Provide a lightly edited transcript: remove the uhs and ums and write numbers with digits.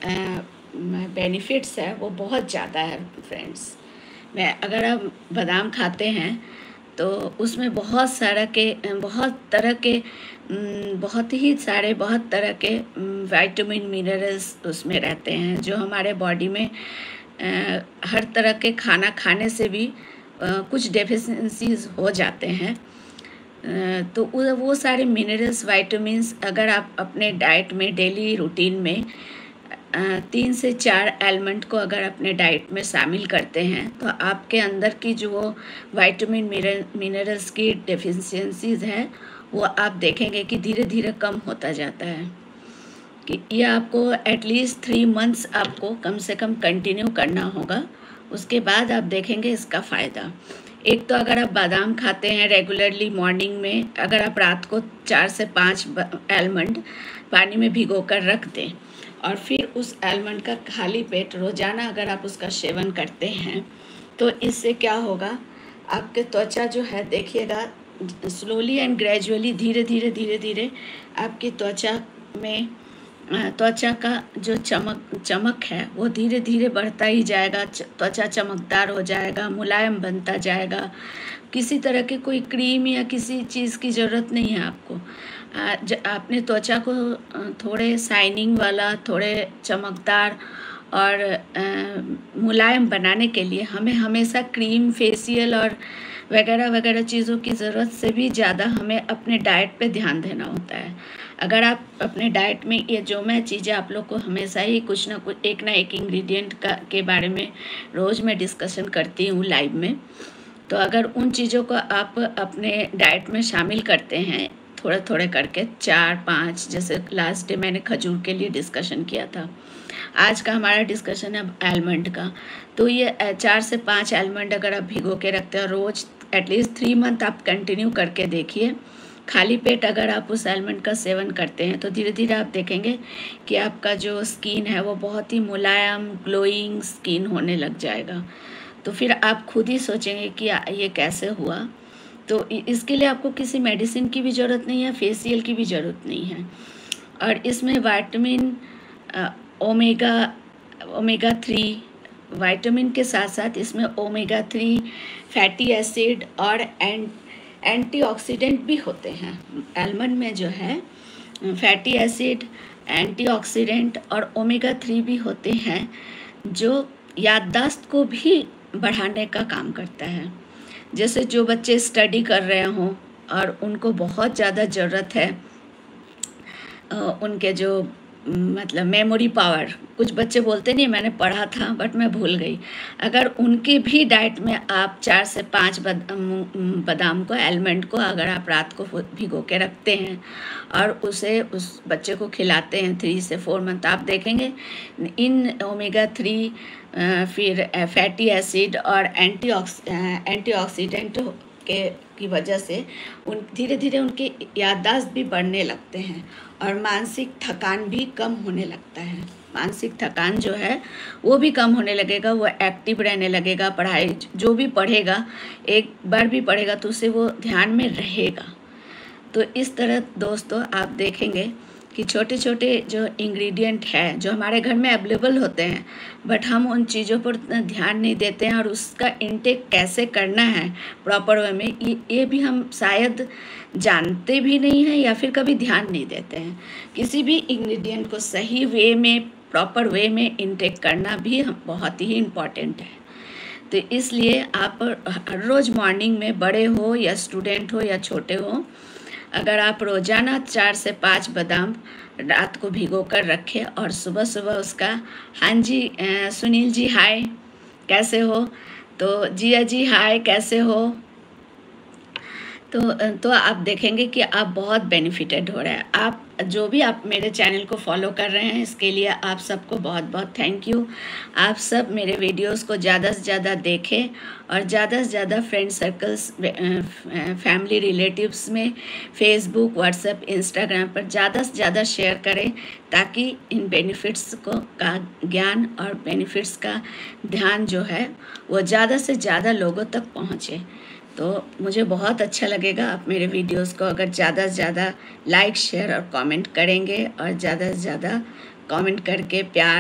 Benefits है वो बहुत ज़्यादा है फ्रेंड्स। अगर आप बादाम खाते हैं तो उसमें बहुत तरह के बहुत तरह के विटामिन मिनरल्स उसमें रहते हैं, जो हमारे बॉडी में हर तरह के खाना खाने से भी कुछ डेफिशिएंसीज हो जाते हैं। तो वो सारे मिनरल्स विटामिन्स अगर आप अपने डाइट में डेली रूटीन में 3 से 4 एलिमेंट को अगर अपने डाइट में शामिल करते हैं तो आपके अंदर की जो विटामिन मिनरल्स की डेफिशिएंसीज है वो आप देखेंगे कि धीरे धीरे कम होता जाता है। कि ये आपको एटलीस्ट 3 मंथ्स आपको कम से कम कंटिन्यू करना होगा, उसके बाद आप देखेंगे इसका फ़ायदा। एक तो अगर आप बादाम खाते हैं रेगुलरली मॉर्निंग में, अगर आप रात को 4 से 5 आलमंड पानी में भिगो कर रख दें और फिर उस आलमंड का खाली पेट रोज़ाना अगर आप उसका सेवन करते हैं तो इससे क्या होगा, आपके त्वचा जो है देखिएगा स्लोली एंड ग्रेजुअली धीरे धीरे आपकी त्वचा का जो चमक है वो धीरे धीरे बढ़ता ही जाएगा। त्वचा चमकदार हो जाएगा, मुलायम बनता जाएगा। किसी तरह की कोई क्रीम या किसी चीज़ की ज़रूरत नहीं है आपको। अपने त्वचा को थोड़े शाइनिंग वाला, थोड़े चमकदार और मुलायम बनाने के लिए हमें हमेशा क्रीम, फेशियल और वगैरह चीज़ों की ज़रूरत से भी ज़्यादा हमें अपने डाइट पे ध्यान देना होता है। अगर आप अपने डाइट में ये जो मैं चीज़ें आप लोग को हमेशा ही कुछ ना एक इंग्रेडिएंट के बारे में रोज़ मैं डिस्कशन करती हूँ लाइव में, तो अगर उन चीज़ों को आप अपने डाइट में शामिल करते हैं थोड़े करके 4-5, जैसे लास्ट डे मैंने खजूर के लिए डिस्कशन किया था, आज का हमारा डिस्कशन है आलमंड का, तो ये 4 से 5 आलमंड अगर आप भिगो के रखते हैं रोज़ एटलीस्ट 3 मंथ आप कंटिन्यू करके देखिए। खाली पेट अगर आप उस आलमंड का सेवन करते हैं तो धीरे धीरे आप देखेंगे कि आपका जो स्किन है वो बहुत ही मुलायम ग्लोइंग स्किन होने लग जाएगा। तो फिर आप खुद ही सोचेंगे कि ये कैसे हुआ। तो इसके लिए आपको किसी मेडिसिन की भी ज़रूरत नहीं है, फेशियल की भी ज़रूरत नहीं है। और इसमें विटामिन ओमेगा 3 विटामिन के साथ साथ इसमें ओमेगा 3 फैटी एसिड और एंटीऑक्सीडेंट भी होते हैं। आलमंड में जो है फैटी एसिड, एंटीऑक्सीडेंट और ओमेगा 3 भी होते हैं, जो याददाश्त को भी बढ़ाने का काम करता है। जैसे जो बच्चे स्टडी कर रहे हों और उनको बहुत ज़्यादा ज़रूरत है उनके जो मतलब मेमोरी पावर, कुछ बच्चे बोलते नहीं मैंने पढ़ा था बट मैं भूल गई, अगर उनकी भी डाइट में आप 4 से 5 बादाम को, आलमंड को अगर आप रात को भिगो के रखते हैं और उस बच्चे को खिलाते हैं 3 से 4 मंथ, आप देखेंगे इन ओमेगा 3 फिर फैटी एसिड और एंटीऑक्सीडेंट की वजह से धीरे धीरे उनकी याददाश्त भी बढ़ने लगते हैं और मानसिक थकान भी कम होने लगता है। मानसिक थकान जो है वो भी कम होने लगेगा, वो एक्टिव रहने लगेगा। पढ़ाई जो भी पढ़ेगा, एक बार भी पढ़ेगा तो उसे वो ध्यान में रहेगा। तो इस तरह दोस्तों आप देखेंगे कि छोटे छोटे जो इंग्रेडिएंट है जो हमारे घर में अवेलेबल होते हैं, बट हम उन चीज़ों पर उतना ध्यान नहीं देते हैं और उसका इंटेक कैसे करना है प्रॉपर वे में, ये भी हम शायद जानते भी नहीं हैं या फिर कभी ध्यान नहीं देते हैं। किसी भी इंग्रेडिएंट को सही वे में, प्रॉपर वे में इंटेक करना भी बहुत ही इम्पॉर्टेंट है। तो इसलिए आप हर रोज़ मॉर्निंग में, बड़े हो या स्टूडेंट हो या छोटे हो, अगर आप रोज़ाना 4 से 5 बादाम रात को भिगो कर रखें और सुबह सुबह उसका, हाँ जी सुनील जी हाय कैसे हो, तो जिया जी हाय कैसे हो, तो आप देखेंगे कि आप बहुत बेनिफिटेड हो रहे हैं। आप जो भी आप मेरे चैनल को फॉलो कर रहे हैं इसके लिए आप सबको बहुत बहुत थैंक यू। आप सब मेरे वीडियोस को ज़्यादा से ज़्यादा देखें और ज़्यादा से ज़्यादा फ्रेंड सर्कल्स, फैमिली रिलेटिव्स में, फेसबुक, व्हाट्सएप, इंस्टाग्राम पर ज़्यादा से ज़्यादा शेयर करें ताकि इन बेनिफिट्स का ज्ञान और बेनिफिट्स का ध्यान जो है वो ज़्यादा से ज़्यादा लोगों तक पहुँचे। तो मुझे बहुत अच्छा लगेगा आप मेरे वीडियोस को अगर ज़्यादा से ज़्यादा लाइक, शेयर और कमेंट करेंगे और ज़्यादा से ज़्यादा कमेंट करके प्यार